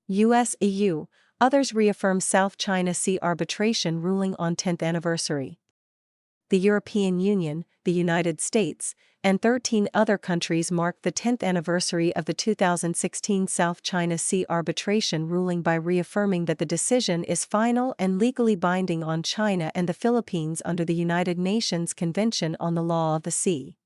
US, EU, others reaffirm South China Sea arbitration ruling on 10th anniversary. The European Union, the United States, and 13 other countries marked the 10th anniversary of the 2016 South China Sea arbitration ruling by reaffirming that the decision is final and legally binding on China and the Philippines under the United Nations Convention on the Law of the Sea.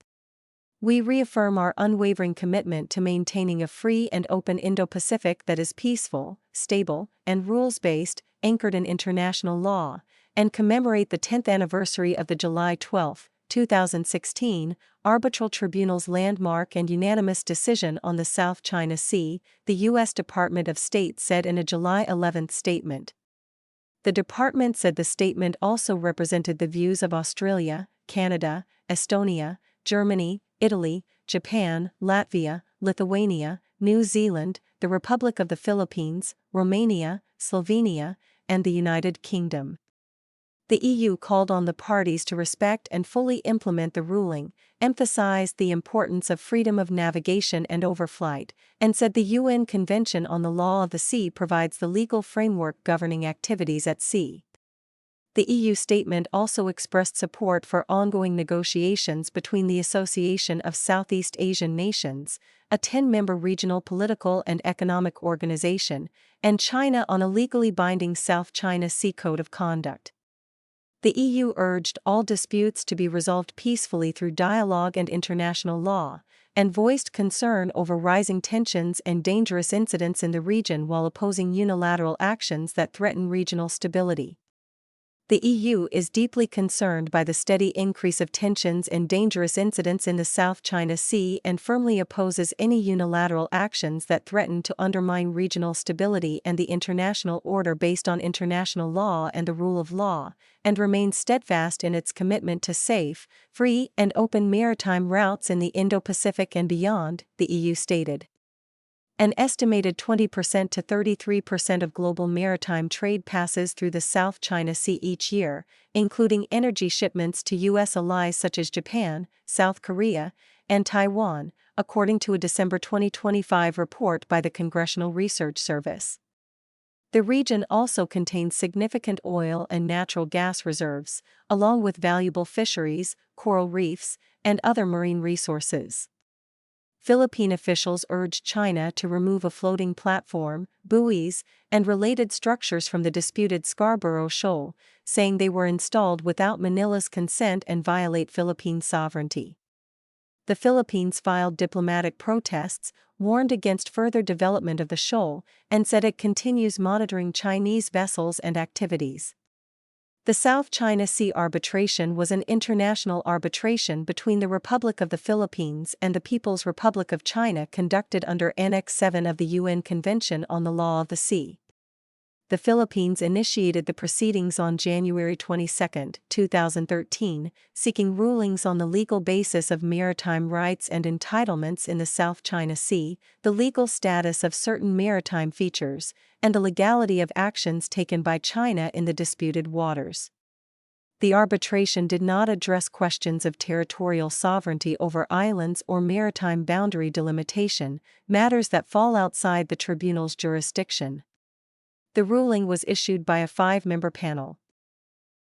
We reaffirm our unwavering commitment to maintaining a free and open Indo-Pacific that is peaceful, stable, and rules-based, anchored in international law, and commemorate the 10th anniversary of the July 12, 2016, Arbitral Tribunal's landmark and unanimous decision on the South China Sea, the U.S. Department of State said in a July 11 statement. The department said the statement also represented the views of Australia, Canada, Estonia, Germany, Italy, Japan, Latvia, Lithuania, New Zealand, the Republic of the Philippines, Romania, Slovenia, and the United Kingdom. The EU called on the parties to respect and fully implement the ruling, emphasized the importance of freedom of navigation and overflight, and said the UN Convention on the Law of the Sea provides the legal framework governing activities at sea. The EU statement also expressed support for ongoing negotiations between the Association of Southeast Asian Nations, a 10-member regional political and economic organization, and China on a legally binding South China Sea Code of Conduct. The EU urged all disputes to be resolved peacefully through dialogue and international law, and voiced concern over rising tensions and dangerous incidents in the region while opposing unilateral actions that threaten regional stability. The EU is deeply concerned by the steady increase of tensions and dangerous incidents in the South China Sea and firmly opposes any unilateral actions that threaten to undermine regional stability and the international order based on international law and the rule of law, and remains steadfast in its commitment to safe, free, and open maritime routes in the Indo-Pacific and beyond, the EU stated. An estimated 20% to 33% of global maritime trade passes through the South China Sea each year, including energy shipments to U.S. allies such as Japan, South Korea, and Taiwan, according to a December 2025 report by the Congressional Research Service. The region also contains significant oil and natural gas reserves, along with valuable fisheries, coral reefs, and other marine resources. Philippine officials urged China to remove a floating platform, buoys, and related structures from the disputed Scarborough Shoal, saying they were installed without Manila's consent and violate Philippine sovereignty. The Philippines filed diplomatic protests, warned against further development of the shoal, and said it continues monitoring Chinese vessels and activities. The South China Sea arbitration was an international arbitration between the Republic of the Philippines and the People's Republic of China conducted under Annex 7 of the UN Convention on the Law of the Sea. The Philippines initiated the proceedings on January 22, 2013, seeking rulings on the legal basis of maritime rights and entitlements in the South China Sea, the legal status of certain maritime features, and the legality of actions taken by China in the disputed waters. The arbitration did not address questions of territorial sovereignty over islands or maritime boundary delimitation, matters that fall outside the tribunal's jurisdiction. The ruling was issued by a 5-member panel,